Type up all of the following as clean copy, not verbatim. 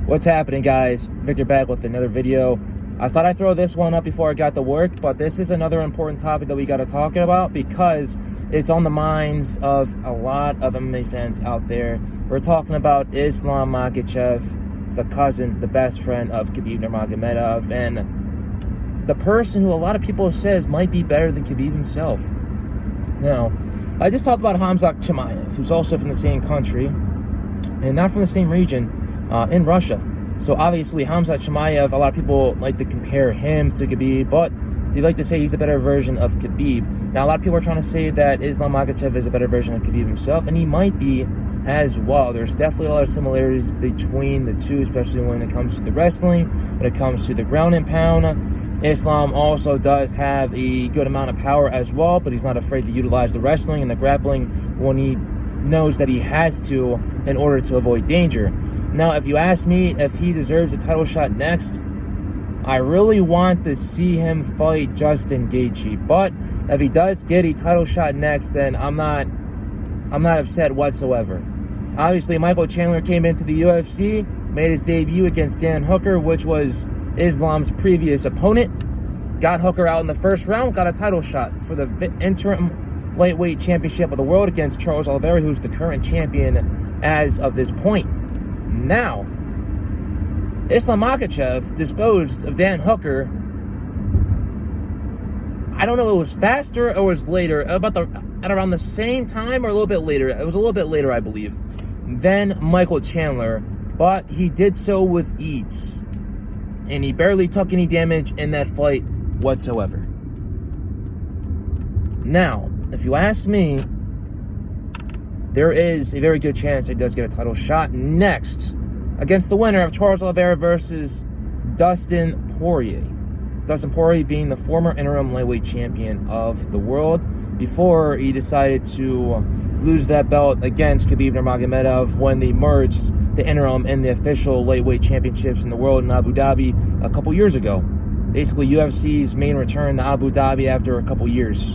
What's happening, guys? Victor back with another video. I thought I'd throw this one up before I got to work, but this is another important topic that we got to talk about because it's on the minds of a lot of MMA fans out there. We're talking about Islam Makhachev, the cousin, the best friend of Khabib Nurmagomedov, and the person who a lot of people says might be better than Khabib himself. Now, I just talked about Khamzat Chimaev, who's also from the same country and not from the same region, in Russia. So obviously Khamzat Chimaev, a lot of people like to compare him to Khabib, but they like to say he's a better version of Khabib. Now, a lot of people are trying to say that Islam Makhachev is a better version of Khabib himself, and he might be as well. There's definitely a lot of similarities between the two, especially when it comes to the wrestling, when it comes to the ground and pound. Islam also does have a good amount of power as well, but he's not afraid to utilize the wrestling and the grappling when he knows that he has to in order to avoid danger. Now, if you ask me if he deserves a title shot next, I really want to see him fight Justin Gaethje. But if he does get a title shot next, then I'm not upset whatsoever. Obviously, Michael Chandler came into the UFC, made his debut against Dan Hooker, which was Islam's previous opponent. Got Hooker out in the first round, got a title shot for the interim lightweight championship of the world against Charles Oliveira, who's the current champion as of this point. Now, Islam Makhachev disposed of Dan Hooker. I don't know if it was faster or it was later, at around the same time or a little bit later. It was a little bit later, I believe, than Michael Chandler, but he did so with ease. And he barely took any damage in that fight whatsoever. Now, if you ask me, there is a very good chance he does get a title shot next against the winner of Charles Oliveira versus Dustin Poirier. Dustin Poirier being the former interim lightweight champion of the world before he decided to lose that belt against Khabib Nurmagomedov when they merged the interim and the official lightweight championships in the world in Abu Dhabi a couple years ago. Basically, UFC's main return to Abu Dhabi after a couple years.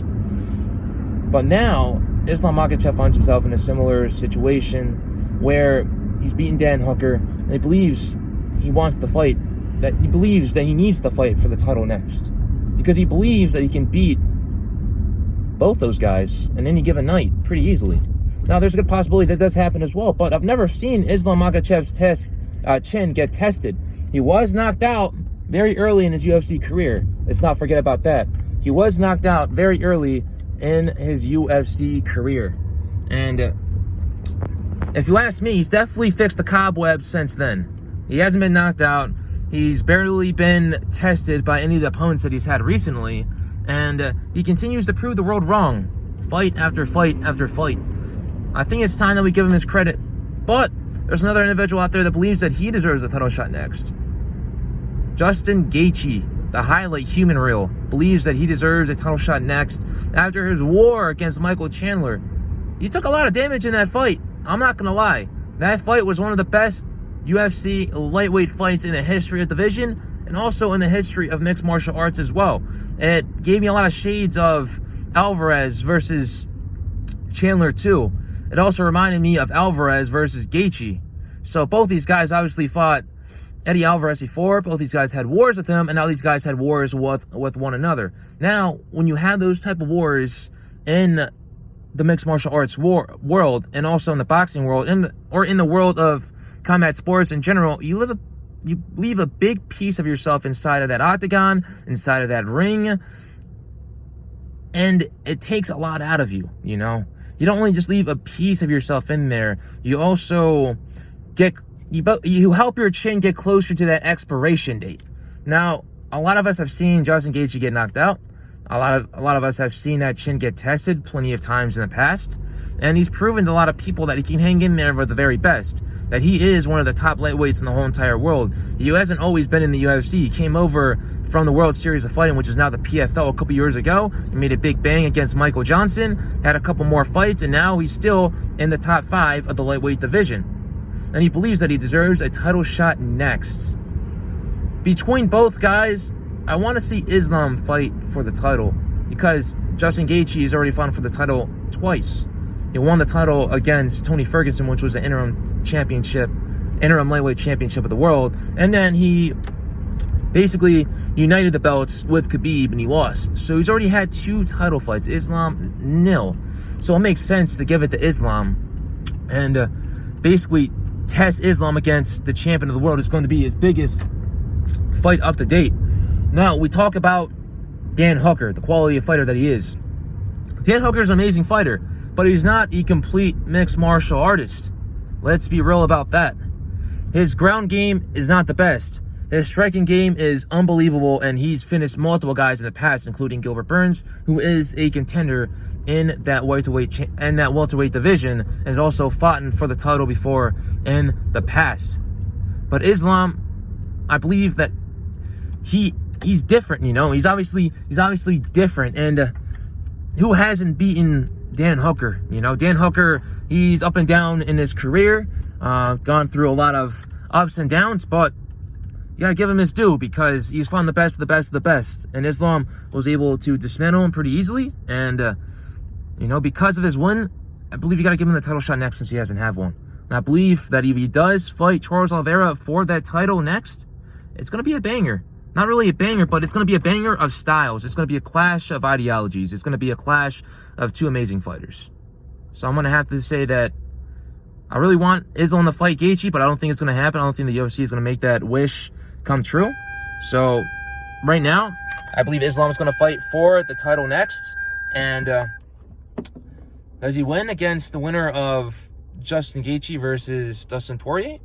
But now, Islam Makhachev finds himself in a similar situation where he's beaten Dan Hooker, and he believes he wants to fight, that he believes that he needs to fight for the title next. Because he believes that he can beat both those guys in any given night pretty easily. Now, there's a good possibility that does happen as well, but I've never seen Islam Makhachev's chin get tested. He was knocked out very early in his UFC career. Let's not forget about that. He was knocked out very early in his UFC career. And if you ask me, he's definitely fixed the cobwebs since then. He hasn't been knocked out. He's barely been tested by any of the opponents that he's had recently. And he continues to prove the world wrong. Fight after fight after fight. I think it's time that we give him his credit. But there's another individual out there that believes that he deserves a title shot next. Justin Gaethje, the highlight human reel, believes that he deserves a title shot next after his war against Michael Chandler. He took a lot of damage in that fight. I'm not going to lie. That fight was one of the best UFC lightweight fights in the history of the division and also in the history of mixed martial arts as well. It gave me a lot of shades of Alvarez versus Chandler too. It also reminded me of Alvarez versus Gaethje. So both these guys obviously fought Eddie Alvarez before. Both these guys had wars with him, and now these guys had wars with one another. Now, when you have those type of wars in the mixed martial arts world, and also in the boxing world, or in the world of combat sports in general, you leave a big piece of yourself inside of that octagon, inside of that ring, and it takes a lot out of you, you know? You don't only just leave a piece of yourself in there, you also you help your chin get closer to that expiration date. Now, a lot of us have seen Justin Gaethje get knocked out. A lot of us have seen that chin get tested plenty of times in the past. And he's proven to a lot of people that he can hang in there with the very best. That he is one of the top lightweights in the whole entire world. He hasn't always been in the UFC. He came over from the World Series of Fighting, which is now the PFL, a couple years ago. He made a big bang against Michael Johnson, had a couple more fights, and now he's still in the top 5 of the lightweight division. And he believes that he deserves a title shot next. Between both guys, I want to see Islam fight for the title because Justin Gaethje has already fought for the title twice. He won the title against Tony Ferguson, which was the interim championship interim lightweight championship of the world. And then he basically united the belts with Khabib, and he lost. So he's already had 2 title fights. Islam, nil. So it makes sense to give it to Islam and basically test Islam against the champion of the world. Is going to be his biggest fight up to date. Now, we talk about Dan Hooker, the quality of fighter that he is. Dan Hooker is an amazing fighter, but he's not a complete mixed martial artist. Let's be real about that. His ground game is not the best. His striking game is unbelievable, and he's finished multiple guys in the past, including Gilbert Burns, who is a contender in that welterweight division, and has also fought for the title before in the past. But Islam, I believe that he's different. He's obviously different, and who hasn't beaten Dan Hooker? Dan Hooker, he's up and down in his career, gone through a lot of ups and downs, but you gotta give him his due because he's fought the best of the best of the best. And Islam was able to dismantle him pretty easily. And, because of his win, I believe you gotta give him the title shot next since he hasn't had one. And I believe that if he does fight Charles Oliveira for that title next, it's gonna be a banger. Not really a banger, but it's gonna be a banger of styles. It's gonna be a clash of ideologies. It's gonna be a clash of 2 amazing fighters. So I'm gonna have to say that I really want Islam to fight Gaethje, but I don't think it's gonna happen. I don't think the UFC is gonna make that wish come true. So right now, I believe Islam is going to fight for the title next. And does he win against the winner of Justin Gaethje versus Dustin Poirier?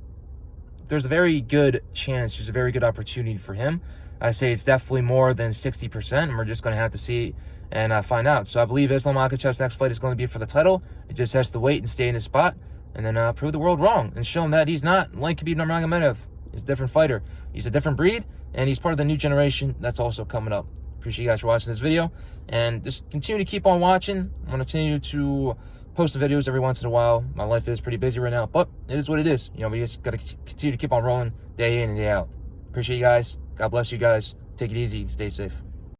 There's a very good chance. There's a very good opportunity for him. I say it's definitely more than 60%, and we're just going to have to see and find out. So I believe Islam Makhachev's next fight is going to be for the title. It just has to wait and stay in his spot, and then prove the world wrong and show him that he's not like Khabib Nurmagomedov. He's a different fighter. He's a different breed, and he's part of the new generation that's also coming up. Appreciate you guys for watching this video, and just continue to keep on watching. I'm going to continue to post the videos every once in a while. My life is pretty busy right now, but it is what it is. We just got to continue to keep on rolling day in and day out. Appreciate you guys. God bless you guys. Take it easy and stay safe.